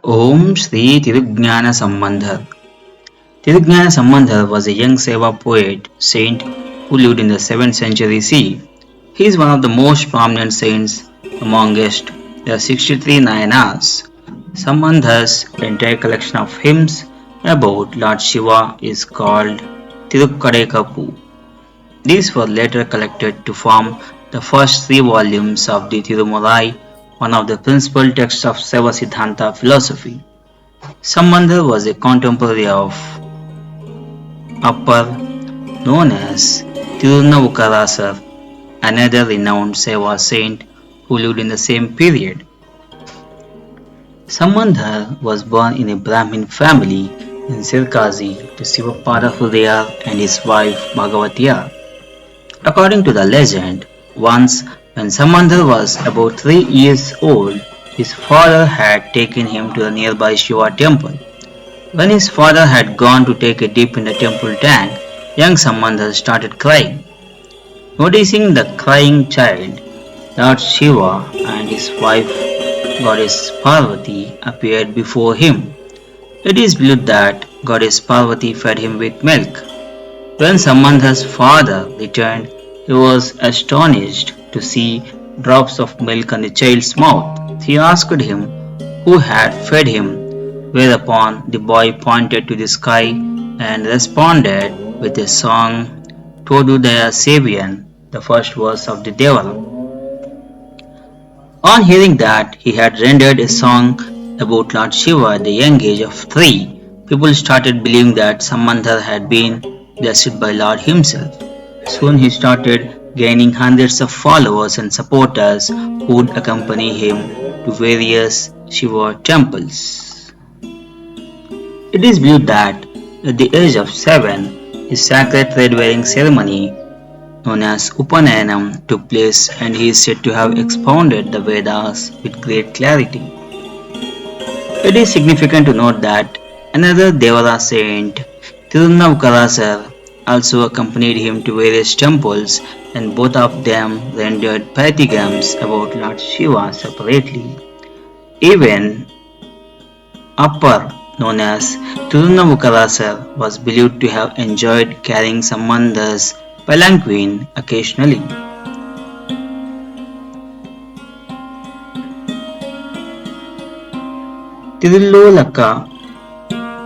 Om Shri Thirugnanasambanthar. Thirugnanasambanthar was a young Saiva poet saint who lived in the 7th century CE. He is one of the most prominent saints amongst the 63 Nayanars. Sambandhar's entire collection of hymns about Lord Shiva is called Thirukkadaikappu. These were later collected to form the first three volumes of the Thirumurai, one of the principal texts of Saiva Siddhantha philosophy. Sambandhar was a contemporary of Appar, known as Thirunavukkarasar, another renowned Saiva saint who lived in the same period. Sambandhar was born in a Brahmin family in Sirkazhi to Sivapada Hrudiyar and his wife Bhagavathiar. According to the legend, once when Sambandhar was about 3 years old, his father had taken him to the nearby Shiva temple. When his father had gone to take a dip in the temple tank, young Sambandhar started crying. Noticing the crying child, Lord Shiva and his wife Goddess Parvathi appeared before him. It is believed that Goddess Parvathi fed him with milk. When Sambandhar's father returned, he was astonished to see drops of milk on the child's mouth. He asked him who had fed him, whereupon the boy pointed to the sky and responded with a song, Thodudaya Seviyan, the first verse of the Devaram. On hearing that he had rendered a song about Lord Shiva at the young age of 3, people started believing that Sambandhar had been blessed by Lord himself. Soon he started gaining hundreds of followers and supporters who would accompany him to various Shiva temples. It is believed that at the age of 7, his sacred thread-wearing ceremony known as Upanayanam took place, and he is said to have expounded the Vedas with great clarity. It is significant to note that another Devaram saint, Thirunavukkarasar, also accompanied him to various temples, and both of them rendered pentagrams about Lord Shiva separately. Even Appar, known as Thirunavukkarasar, was believed to have enjoyed carrying Sambandhar's palanquin occasionally. Tirulolaka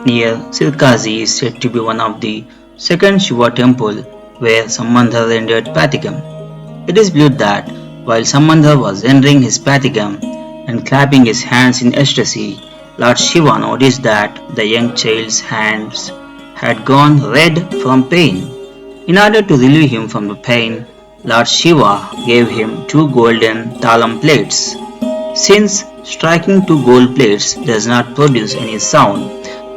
near Sirkazhi is said to be one of the second Shiva temple where Sambandhar rendered pathigam. It is believed that while Sambandhar was rendering his pathigam and clapping his hands in ecstasy, Lord Shiva noticed that the young child's hands had gone red from pain. In order to relieve him from the pain, Lord Shiva gave him 2 golden talam plates. Since striking 2 gold plates does not produce any sound,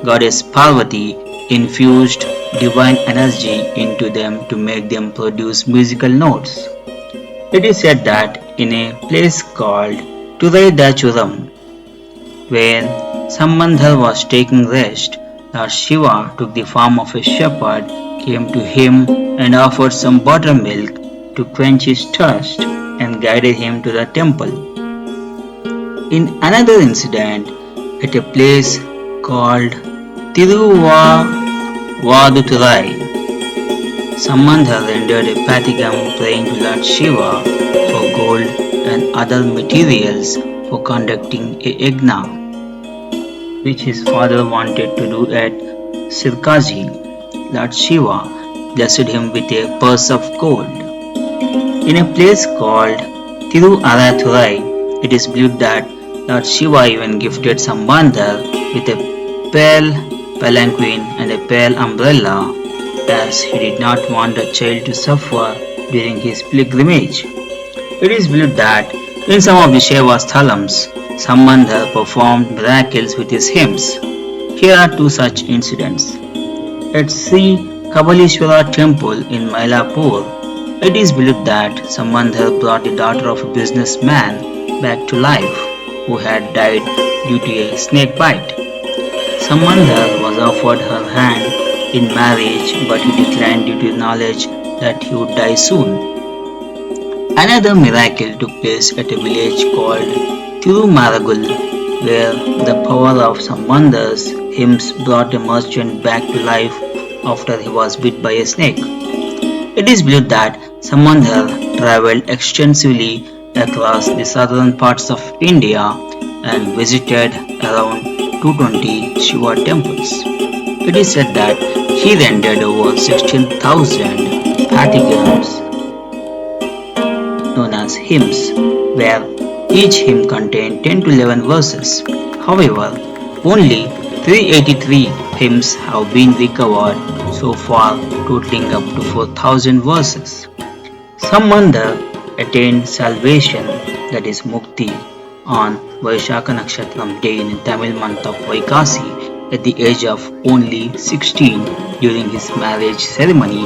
Goddess Parvati infused divine energy into them to make them produce musical notes. It is said that in a place called Thudaidachuram, where Sambandhar was taking rest, Lord Shiva took the form of a shepherd, came to him and offered some buttermilk to quench his thirst, and guided him to the temple. In another incident, at a place called Thiruvadurai, Sambandhar rendered a pathigam praying to Lord Shiva for gold and other materials for conducting a yajna, which his father wanted to do at Sirkazhi. Lord Shiva blessed him with a purse of gold. In a place called Thirugnanasambanthar, it is believed that Lord Shiva even gifted Sambandhar with a pale palanquin and a pale umbrella, as he did not want the child to suffer during his pilgrimage. It is believed that in some of the Shaiva sthalams, Sambandhar performed miracles with his hymns. Here are 2 such incidents. At Sri Kabalishwara temple in Mylapore, it is believed that Sambandhar brought the daughter of a businessman back to life who had died due to a snake bite. Sambandhar was offered her hand in marriage, but he declined due to knowledge that he would die soon. Another miracle took place at a village called Thirumaragul where the power of Sambandhar's hymns brought a merchant back to life after he was bit by a snake. It is believed that Sambandhar travelled extensively across the southern parts of India and visited around 220 Shiva temples. It is said that he rendered over 16,000 pathikams known as hymns, where each hymn contained 10 to 11 verses. However, only 383 hymns have been recovered so far, totaling up to 4,000 verses. Sambandhar attained salvation, that is Mukti, on Vaishakha Nakshatram day in the Tamil month of Vaikasi at the age of only 16 during his marriage ceremony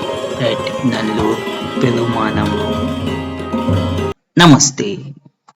at Nallur Perumanam. Namaste.